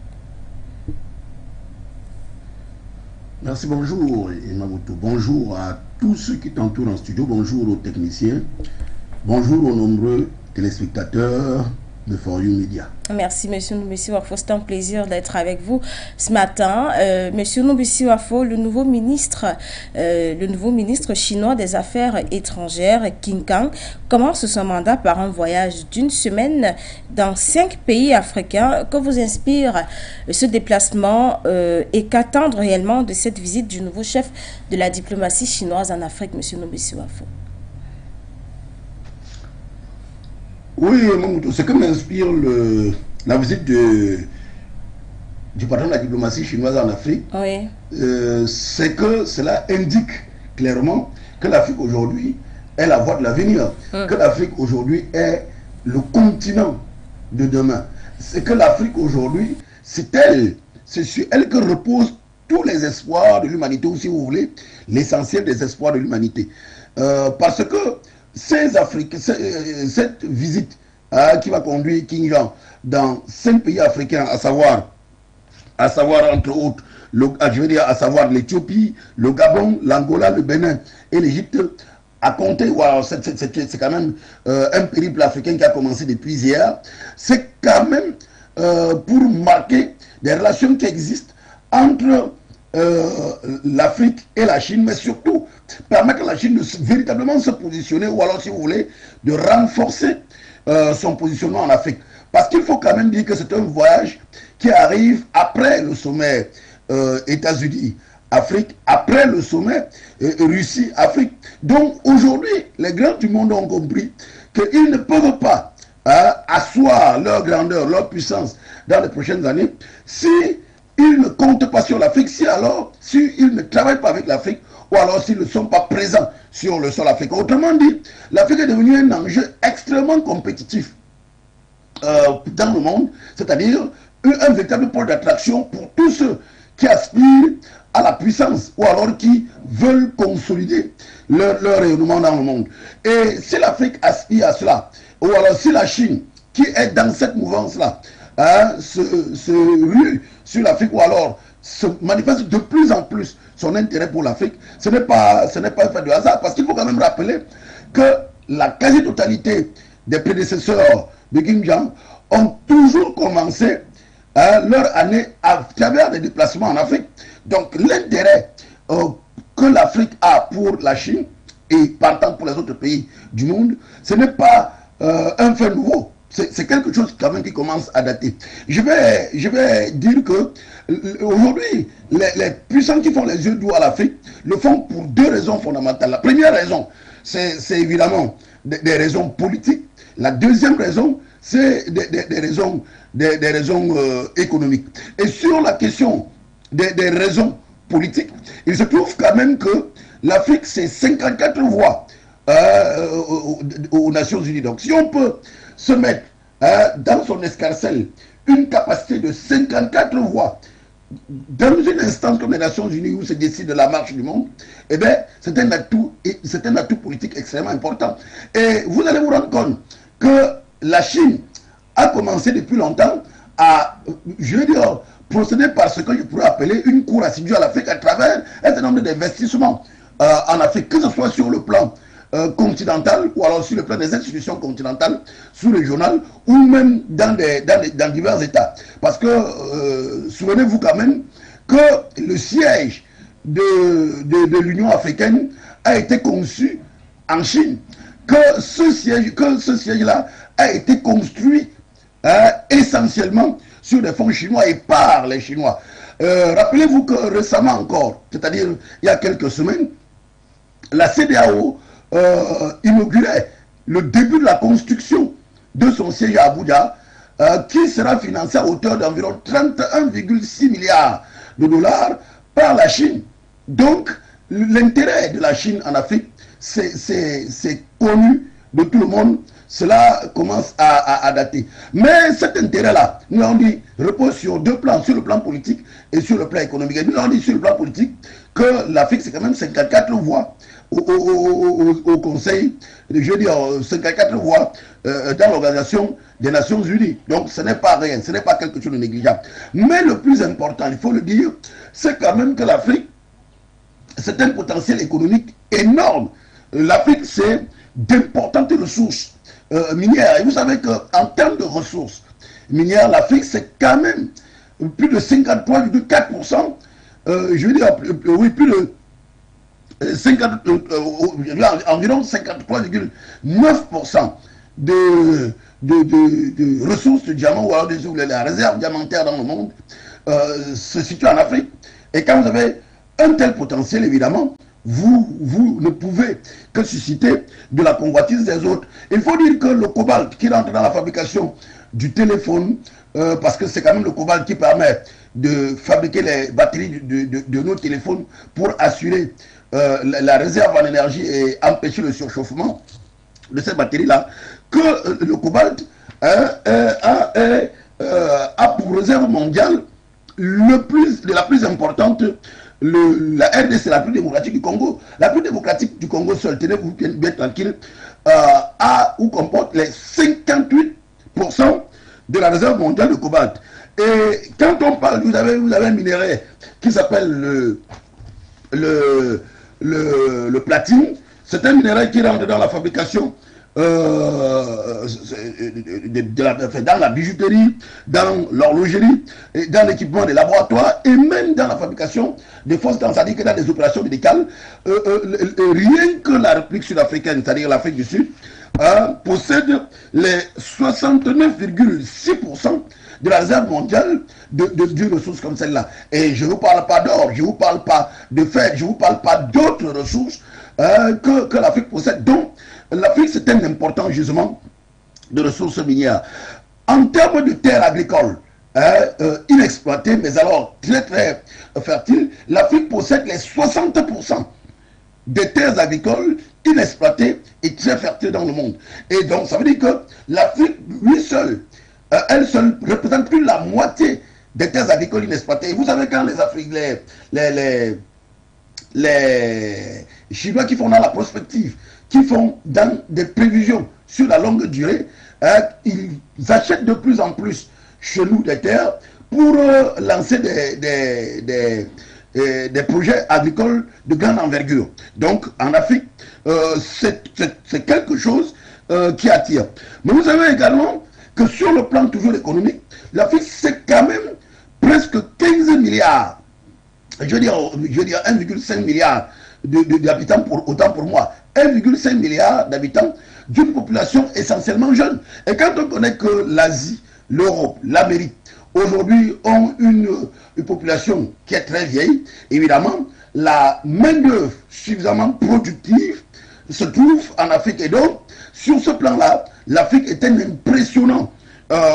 [SPEAKER 3] Merci, bonjour Imamoto. Bonjour à tous ceux qui t'entourent en studio. Bonjour aux techniciens. Bonjour aux nombreux téléspectateurs de For You Media.
[SPEAKER 1] Merci, monsieur Numbisi Wafo. C'est un plaisir d'être avec vous ce matin. Monsieur Numbisi Wafo, le nouveau ministre chinois des Affaires étrangères, Qin Gang, commence son mandat par un voyage d'une semaine dans 5 pays africains. Que vous inspire ce déplacement et qu'attendre réellement de cette visite du nouveau chef de la diplomatie chinoise en Afrique, monsieur Numbisi Wafo?
[SPEAKER 3] Oui, ce que m'inspire la visite du patron de la diplomatie chinoise en Afrique, oui, c'est que cela indique clairement que l'Afrique aujourd'hui est la voie de l'avenir, que l'Afrique aujourd'hui est le continent de demain. C'est que l'Afrique aujourd'hui, c'est sur elle que reposent tous les espoirs de l'humanité, ou si vous voulez, l'essentiel des espoirs de l'humanité. Parce que cette visite qui va conduire Qin Gang dans 5 pays africains, à savoir entre autres, à savoir l'Éthiopie, le Gabon, l'Angola, le Bénin et l'Égypte, à compter, wow, c'est quand même un périple africain qui a commencé depuis hier. C'est quand même pour marquer des relations qui existent entre l'Afrique et la Chine, mais surtout permettre à la Chine de véritablement se positionner, ou alors, si vous voulez, de renforcer son positionnement en Afrique. Parce qu'il faut quand même dire que c'est un voyage qui arrive après le sommet États-Unis-Afrique, après le sommet Russie-Afrique. Donc aujourd'hui, les grands du monde ont compris qu'ils ne peuvent pas asseoir leur grandeur, leur puissance dans les prochaines années, si ils ne comptent pas sur l'Afrique, si ils ne travaillent pas avec l'Afrique, ou alors s'ils ne sont pas présents sur le sol africain. Autrement dit, l'Afrique est devenue un enjeu extrêmement compétitif dans le monde, c'est-à-dire un véritable pôle d'attraction pour tous ceux qui aspirent à la puissance ou alors qui veulent consolider leur rayonnement dans le monde. Et si l'Afrique aspire à cela, ou alors si la Chine, qui est dans cette mouvance-là, se rue sur l'Afrique ou alors se manifeste de plus en plus son intérêt pour l'Afrique, ce n'est pas un fait de hasard, parce qu'il faut quand même rappeler que la quasi-totalité des prédécesseurs de Kim Jong ont toujours commencé leur année à travers des déplacements en Afrique. Donc l'intérêt que l'Afrique a pour la Chine et partant pour les autres pays du monde, ce n'est pas un fait nouveau. C'est quelque chose quand même qui commence à dater. Je vais dire que aujourd'hui, les puissants qui font les yeux doux à l'Afrique le font pour deux raisons fondamentales. La première raison, c'est évidemment des raisons politiques. La deuxième raison, c'est des raisons économiques. Et sur la question des raisons politiques, il se trouve quand même que l'Afrique, c'est 54 voix aux Nations Unies. Donc si on peut se mettre dans son escarcelle une capacité de 54 voix dans une instance comme les Nations Unies où se décide de la marche du monde, eh bien, c'est un atout politique extrêmement important. Et vous allez vous rendre compte que la Chine a commencé depuis longtemps à, je veux dire, procéder par ce que je pourrais appeler une cour assidue à l'Afrique à travers un certain nombre d'investissements en Afrique, que ce soit sur le plan continental ou alors sur le plan des institutions continentales, sous-régionales ou même dans divers États. Parce que souvenez-vous quand même que le siège de l'Union africaine a été conçu en Chine, que ce siège-là a été construit essentiellement sur des fonds chinois et par les Chinois. Rappelez-vous que récemment encore, c'est-à-dire il y a quelques semaines, la CEDEAO inaugurait le début de la construction de son siège à Abuja, qui sera financé à hauteur d'environ 31,6 milliards de dollars par la Chine. Donc, l'intérêt de la Chine en Afrique, c'est connu de tout le monde. Cela commence à dater. Mais cet intérêt-là, nous avons dit, repose sur deux plans, sur le plan politique et sur le plan économique. Et nous avons dit sur le plan politique que l'Afrique, c'est quand même 54 voix au Conseil, je veux dire 54 voix dans l'Organisation des Nations Unies. Donc ce n'est pas rien, ce n'est pas quelque chose de négligeable. Mais le plus important, il faut le dire, c'est quand même que l'Afrique, c'est un potentiel économique énorme. L'Afrique, c'est d'importantes ressources minières. Et vous savez qu'en termes de ressources minières, l'Afrique, c'est quand même plus de 53,4%, je veux dire, oui, plus de environ 53,9% de ressources de diamants ou alors la réserve diamantaire dans le monde se situe en Afrique. Et quand vous avez un tel potentiel, évidemment, vous ne pouvez que susciter de la convoitise des autres. Il faut dire que le cobalt qui rentre dans la fabrication du téléphone, parce que c'est quand même le cobalt qui permet de fabriquer les batteries de nos téléphones pour assurer la réserve en énergie et empêcher le surchauffement de cette batterie-là, que le cobalt a pour réserve mondiale la plus importante, la RDC, la plus démocratique du Congo. La plus démocratique du Congo seule, tenez-vous bien tranquille, ou comporte les 58% de la réserve mondiale de cobalt. Et quand on parle, vous avez un minerai qui s'appelle le platine. C'est un minerai qui rentre dans la fabrication dans la bijouterie, dans l'horlogerie, dans l'équipement des laboratoires et même dans la fabrication des fausses dents, c'est-à-dire que dans les opérations médicales, rien que la République sud-africaine, c'est-à-dire l'Afrique du Sud, possède les 69,6% de la réserve mondiale de ressources comme celle-là. Et je ne vous parle pas d'or, je ne vous parle pas de fer, je ne vous parle pas d'autres ressources que l'Afrique possède. Donc, l'Afrique, c'est un important gisement de ressources minières. En termes de terres agricoles, inexploitées, mais alors très très fertiles, l'Afrique possède les 60% des terres agricoles inexploitées et très fertiles dans le monde. Et donc, ça veut dire que l'Afrique, lui seul, elle seule, représente plus la moitié des terres agricoles inexploitées. Et vous savez, quand les Africains, les Chinois qui font dans la prospective, qui font dans des prévisions sur la longue durée, ils achètent de plus en plus chez nous des terres pour lancer des projets agricoles de grande envergure. Donc, en Afrique, c'est quelque chose qui attire. Mais vous savez également que sur le plan toujours économique, l'Afrique, c'est quand même presque 15 milliards. Je veux dire 1,5 milliard d'habitants, autant pour moi. 1,5 milliard d'habitants d'une population essentiellement jeune. Et quand on connaît que l'Asie, l'Europe, l'Amérique, aujourd'hui ont une population qui est très vieille, évidemment, la main-d'œuvre suffisamment productive se trouve en Afrique. Et donc, sur ce plan-là, l'Afrique est un impressionnant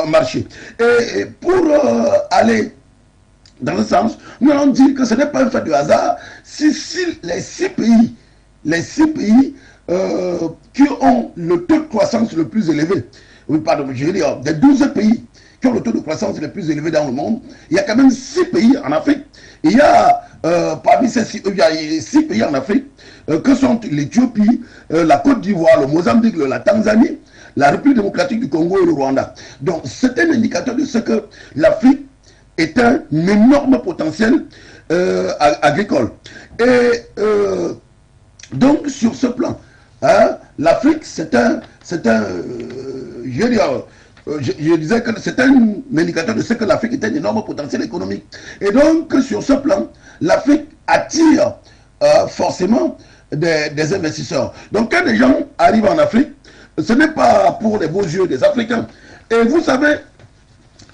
[SPEAKER 3] marché. Et pour aller dans ce sens, nous allons dire que ce n'est pas un fait de hasard si les six pays qui ont le taux de croissance le plus élevé, oui, pardon, je veux dire, des 12 pays qui ont le taux de croissance le plus élevé dans le monde, il y a quand même 6 pays en Afrique. Il y a parmi ces 6 pays en Afrique que sont l'Éthiopie, la Côte d'Ivoire, le Mozambique, la Tanzanie, la République démocratique du Congo et le Rwanda. Donc c'est un indicateur de ce que l'Afrique est un énorme potentiel agricole. Et donc sur ce plan, hein, l'Afrique je disais que c'est un indicateur de ce que l'Afrique est un énorme potentiel économique. Et donc sur ce plan, l'Afrique attire forcément des investisseurs. Donc quand les gens arrivent en Afrique, ce n'est pas pour les beaux yeux des Africains. Et vous savez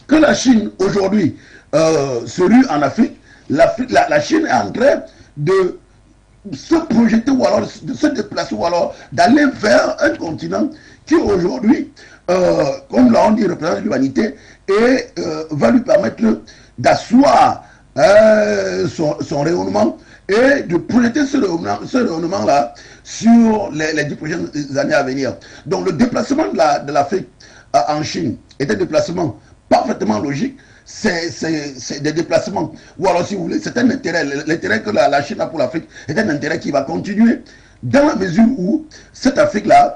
[SPEAKER 3] que la Chine aujourd'hui se rue en Afrique. La Chine est en train de se projeter ou alors de se déplacer ou alors d'aller vers un continent qui aujourd'hui, comme l'on dit, représente l'humanité et va lui permettre d'asseoir son rayonnement et de projeter ce rayonnement-là sur les 10 prochaines années à venir. Donc le déplacement de l'Afrique en Chine est un déplacement parfaitement logique. C'est des déplacements, ou alors si vous voulez, c'est un intérêt. L'intérêt que la Chine a pour l'Afrique est un intérêt qui va continuer dans la mesure où cette Afrique-là,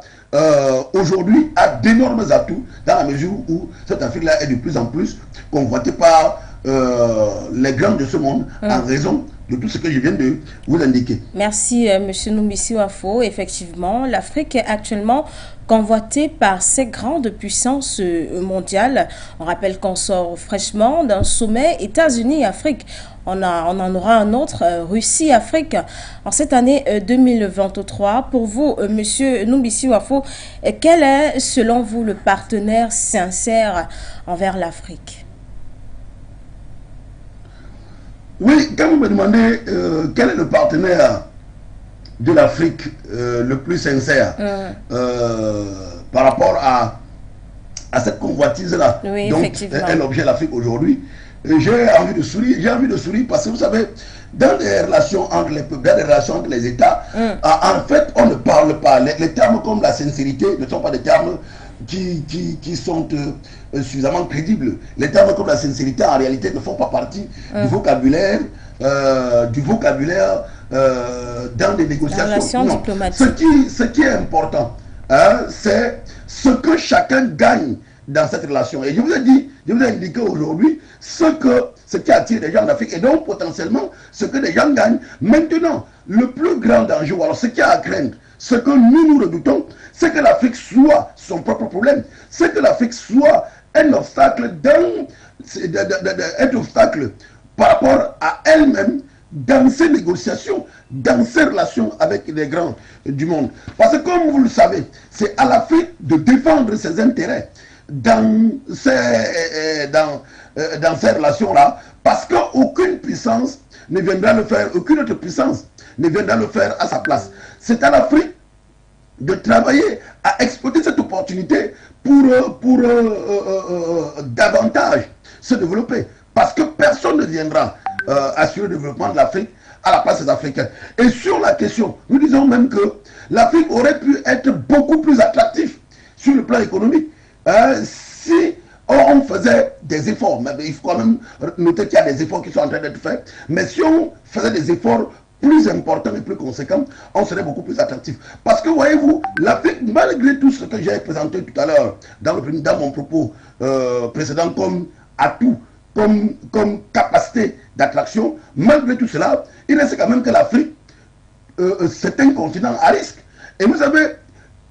[SPEAKER 3] aujourd'hui, a d'énormes atouts, dans la mesure où cette Afrique-là est de plus en plus convoitée par les grands de ce monde en raison de tout ce que je viens de vous indiquer.
[SPEAKER 1] Merci, M. Noumissi Wafo. Effectivement, l'Afrique est actuellement convoitée par ces grandes puissances mondiales. On rappelle qu'on sort fraîchement d'un sommet États-Unis-Afrique. On en aura un autre, Russie-Afrique, en cette année 2023. Pour vous, M. Noumissi Wafo, quel est, selon vous, le partenaire sincère envers l'Afrique?
[SPEAKER 3] Oui, quand vous me demandez quel est le partenaire de l'Afrique le plus sincère par rapport à cette convoitise-là,
[SPEAKER 1] oui,
[SPEAKER 3] donc est l'objet de l'Afrique aujourd'hui, j'ai envie de sourire parce que vous savez, dans les relations entre les peuples, dans les relations entre les États, en fait, on ne parle pas. Les termes comme la sincérité ne sont pas des termes qui sont suffisamment crédibles. Les termes comme la sincérité, en réalité, ne font pas partie du vocabulaire, dans des négociations. Non. Ce qui est important, hein, c'est ce que chacun gagne dans cette relation. Et je vous ai indiqué aujourd'hui ce qui attire les gens en Afrique et donc potentiellement ce que les gens gagnent. Maintenant, le plus grand danger, alors ce qu'il y a à craindre, ce que nous redoutons, c'est que l'Afrique soit son propre problème, c'est que l'Afrique soit un obstacle par rapport à elle-même dans ses négociations, dans ses relations avec les grands du monde. Parce que comme vous le savez, c'est à l'Afrique de défendre ses intérêts dans ces relations-là, parce qu'aucune puissance ne viendra le faire, aucune autre puissance ne viendra le faire à sa place. C'est à l'Afrique de travailler à exploiter cette opportunité pour davantage se développer. Parce que personne ne viendra assurer le développement de l'Afrique à la place des Africains. Et sur la question, nous disons même que l'Afrique aurait pu être beaucoup plus attractive sur le plan économique si on faisait des efforts. Mais il faut quand même noter qu'il y a des efforts qui sont en train d'être faits. Mais si on faisait des efforts plus importants et plus conséquents, on serait beaucoup plus attractif. Parce que, voyez-vous, l'Afrique, malgré tout ce que j'ai présenté tout à l'heure dans mon propos précédent comme atout, comme capacité d'attraction, malgré tout cela, il reste quand même que l'Afrique, c'est un continent à risque. Et vous savez,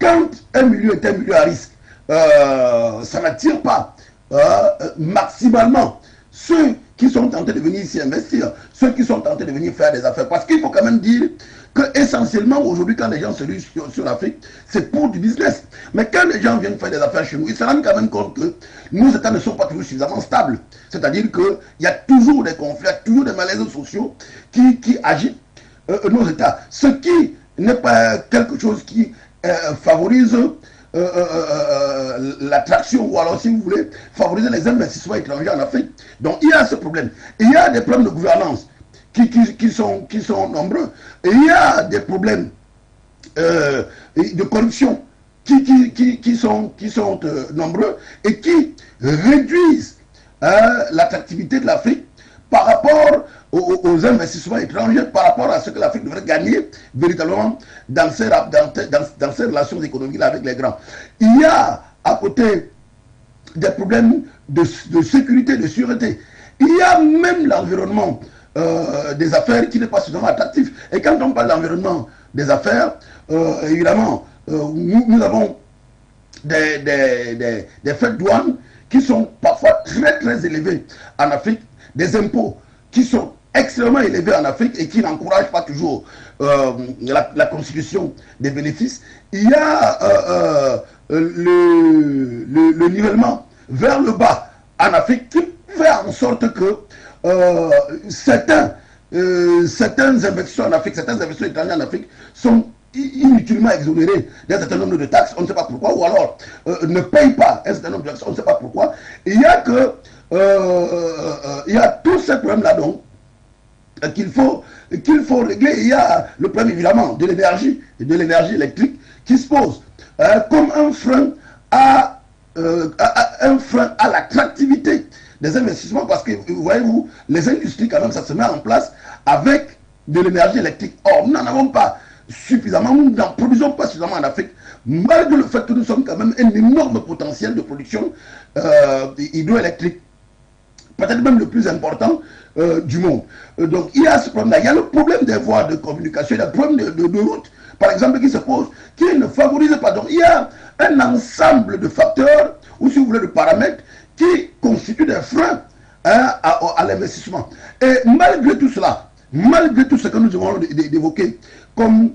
[SPEAKER 3] quand un milieu est un milieu à risque, ça n'attire pas maximalement ceux qui sont tentés de venir ici investir, ceux qui sont tentés de venir faire des affaires. Parce qu'il faut quand même dire que essentiellement aujourd'hui, quand les gens se ruent sur l'Afrique, c'est pour du business. Mais quand les gens viennent faire des affaires chez nous, ils se rendent quand même compte que nos États ne sont pas toujours suffisamment stables. C'est-à-dire qu'il y a toujours des conflits, il y a toujours des malaises sociaux qui agitent nos États. Ce qui n'est pas quelque chose qui favorise l'attraction, ou alors si vous voulez favoriser les investissements étrangers en Afrique. Donc il y a ce problème. Et il y a des problèmes de gouvernance qui sont nombreux. Et il y a des problèmes de corruption qui sont nombreux et qui réduisent l'attractivité de l'Afrique par rapport aux investissements étrangers, par rapport à ce que l'Afrique devrait gagner véritablement dans ses relations économiques avec les grands. Il y a à côté des problèmes de sécurité, de sûreté. Il y a même l'environnement des affaires qui n'est pas suffisamment attractif. Et quand on parle d'environnement des affaires, évidemment, nous avons des frais de douane qui sont parfois très très élevés en Afrique, des impôts qui sont extrêmement élevés en Afrique et qui n'encouragent pas toujours la constitution des bénéfices. Il y a le nivellement vers le bas en Afrique qui fait en sorte que certains investisseurs en Afrique, certains investisseurs étrangers en Afrique sont inutilement exonérés d'un certain nombre de taxes, on ne sait pas pourquoi, ou alors ne payent pas un certain nombre de taxes, on ne sait pas pourquoi. Il y a tous ces problèmes-là donc qu'il faut régler. Il y a le problème évidemment de l'énergie électrique qui se pose comme un frein à l'attractivité des investissements, parce que voyez-vous, les industries quand même ça se met en place avec de l'énergie électrique. Or nous n'en avons pas suffisamment, nous n'en produisons pas suffisamment en Afrique, malgré le fait que nous sommes quand même un énorme potentiel de production hydroélectrique, peut-être même le plus important du monde. Donc il y a ce problème-là. Il y a le problème des voies de communication, il y a le problème de route, par exemple, qui se pose, qui ne favorise pas. Donc il y a un ensemble de facteurs, ou si vous voulez de paramètres, qui constituent des freins à l'investissement. Et malgré tout cela, malgré tout ce que nous devons évoquer comme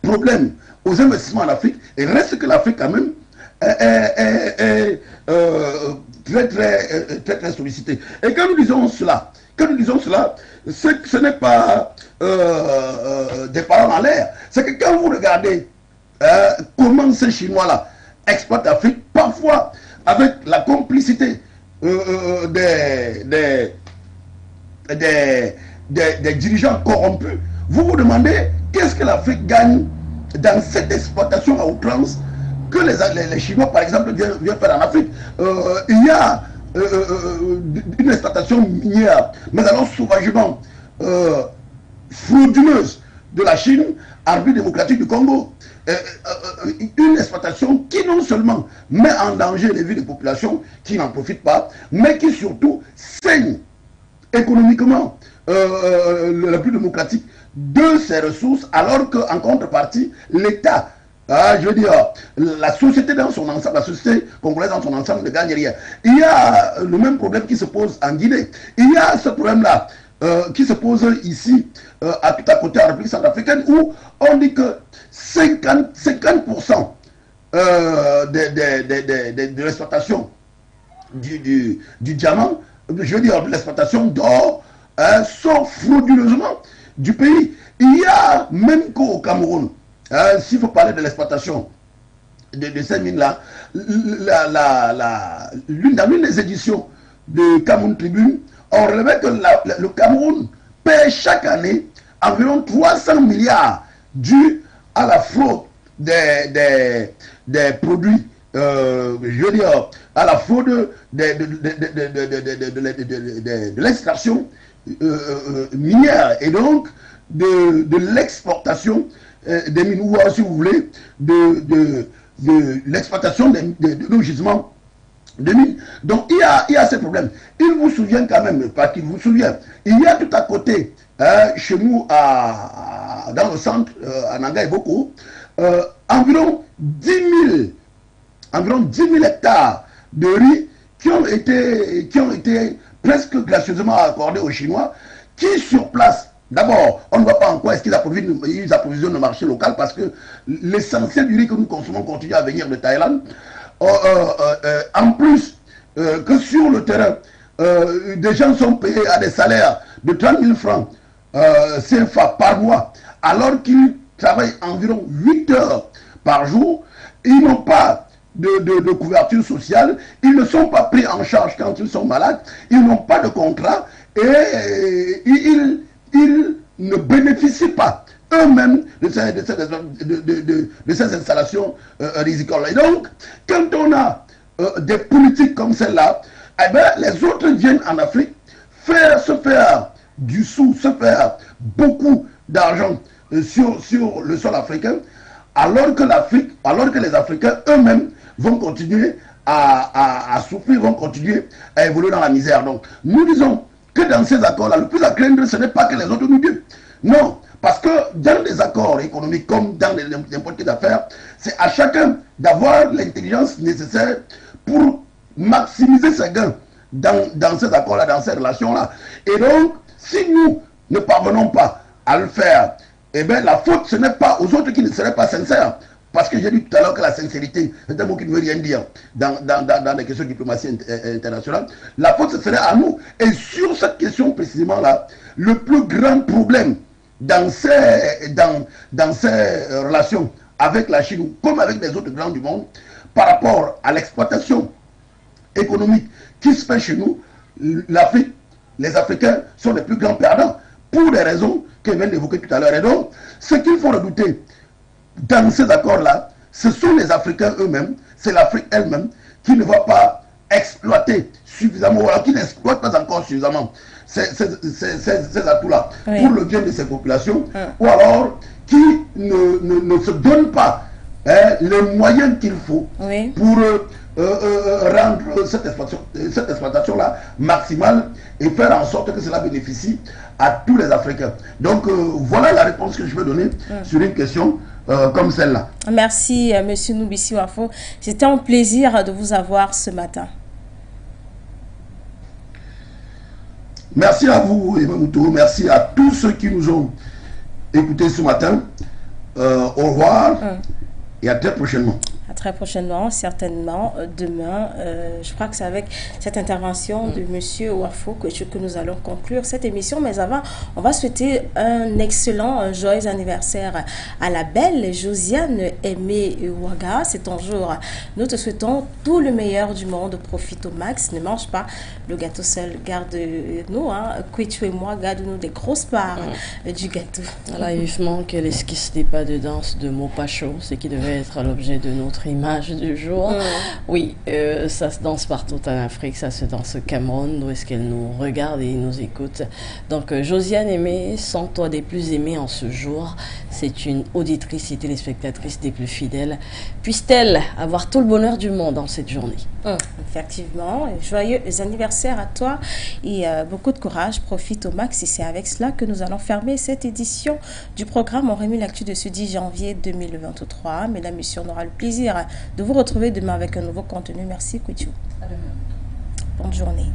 [SPEAKER 3] problème aux investissements en Afrique, il reste que l'Afrique quand même est très sollicitée. Et quand nous disons cela, ce n'est pas des paroles en l'air. C'est que quand vous regardez comment ces Chinois-là exploitent l'Afrique, parfois avec la complicité des dirigeants corrompus, vous vous demandez qu'est-ce que l'Afrique gagne dans cette exploitation à outrance que les Chinois, par exemple, viennent faire en Afrique. Il y a une exploitation minière, mais alors sauvagement frauduleuse de la Chine, en République démocratique du Congo. Une exploitation qui non seulement met en danger les vies des populations qui n'en profitent pas, mais qui surtout saigne économiquement la République démocratique de ses ressources, alors qu'en contrepartie, l'État, je veux dire, la société dans son ensemble, la société congolaise dans son ensemble ne gagne rien. Il y a le même problème qui se pose en Guinée. Il y a ce problème-là qui se pose ici, à tout à côté en République centrafricaine, où on dit que 50% de l'exploitation du diamant, je veux dire de l'exploitation d'or, sort frauduleusement du pays. Il y a même qu'au Cameroun, s'il faut parler de l'exploitation de ces mines-là, dans l'une des éditions de Cameroun Tribune, on relevait que le Cameroun paie chaque année environ 300 milliards dus à la fraude des produits, je veux dire, à la fraude de l'extraction minière et donc de l'exportation des mines, ou si vous voulez, de l'exploitation de nos gisements de mines. Donc il y a ces problèmes. Il vous souvient quand même, pas qu'il vous souvient, il y a tout à côté, chez nous, dans le centre, à Nanga et beaucoup, environ 10 000 hectares de riz qui ont été presque gracieusement accordés aux Chinois, qui sur place, d'abord, on ne voit pas en quoi est-ce qu'ils approvisionnent le marché local, parce que l'essentiel du riz que nous consommons continue à venir de Thaïlande. En plus, que sur le terrain, des gens sont payés à des salaires de 30 000 francs CFA par mois, alors qu'ils travaillent environ 8 heures par jour. Ils n'ont pas de couverture sociale, ils ne sont pas pris en charge quand ils sont malades, ils n'ont pas de contrat et ils ne bénéficient pas eux-mêmes de ces installations rizicoles. Et donc, quand on a des politiques comme celle-là, eh bien, les autres viennent en Afrique se faire du sou, se faire beaucoup d'argent sur le sol africain, alors que les Africains eux-mêmes vont continuer à souffrir, vont continuer à évoluer dans la misère. Donc, nous disons que dans ces accords-là, le plus à craindre, ce n'est pas que les autres nous disent. Non, parce que dans des accords économiques comme dans n'importe quelle affaire, c'est à chacun d'avoir l'intelligence nécessaire pour maximiser ses gains dans ces accords-là, dans ces relations-là. Et donc, si nous ne parvenons pas à le faire, eh bien, la faute, ce n'est pas aux autres qui ne seraient pas sincères. Parce que j'ai dit tout à l'heure que la sincérité, c'est un mot qui ne veut rien dire dans les questions de diplomatie internationale. La faute, ce serait à nous. Et sur cette question précisément-là, le plus grand problème dans ces relations avec la Chine, comme avec les autres grands du monde, par rapport à l'exploitation économique qui se fait chez nous, l'Afrique, les Africains sont les plus grands perdants pour des raisons que je viens d'évoquer tout à l'heure. Et donc, ce qu'il faut redouter dans ces accords-là, ce sont les Africains eux-mêmes, c'est l'Afrique elle-même qui ne va pas exploiter suffisamment, ou alors qui n'exploite pas encore suffisamment ces atouts-là pour le bien de ces populations, ou alors qui ne se donne pas les moyens qu'il faut pour rendre cette exploitation-là maximale et faire en sorte que cela bénéficie à tous les Africains. Donc voilà la réponse que je peux donner sur une question comme celle-là.
[SPEAKER 1] Merci Monsieur Noubissi Wafo. C'était un plaisir de vous avoir ce matin.
[SPEAKER 3] Merci à vous, Emma Moutourou. Merci à tous ceux qui nous ont écoutés ce matin. Au revoir et à très prochainement.
[SPEAKER 1] À très prochainement, certainement demain. Je crois que c'est avec cette intervention de Monsieur Wafo que nous allons conclure cette émission. Mais avant, on va souhaiter un joyeux anniversaire à la belle Josiane Aimé Ouaga. C'est ton jour. Nous te souhaitons tout le meilleur du monde. Profite au max. Ne mange pas le gâteau seul. Garde-nous. Kouitou et moi, garde-nous des grosses parts du gâteau.
[SPEAKER 2] Voilà, vivement que l'esquisse des pas de danse de Mopacho, ce qui devait être l'objet de notre image du jour. Oui, ça se danse partout en Afrique, ça se danse au Cameroun, d'où est-ce qu'elle nous regarde et nous écoute. Donc Josiane Aimé, sens-toi des plus aimés en ce jour. C'est une auditrice et téléspectatrice des plus fidèles. Puisse-t-elle avoir tout le bonheur du monde en cette journée.
[SPEAKER 1] Effectivement, joyeux anniversaire à toi et beaucoup de courage, profite au max et c'est avec cela que nous allons fermer cette édition du programme On remet l'actu de ce 10 janvier 2023. Mesdames, messieurs, on aura le plaisir de vous retrouver demain avec un nouveau contenu. Merci Kouitou. Bonne journée.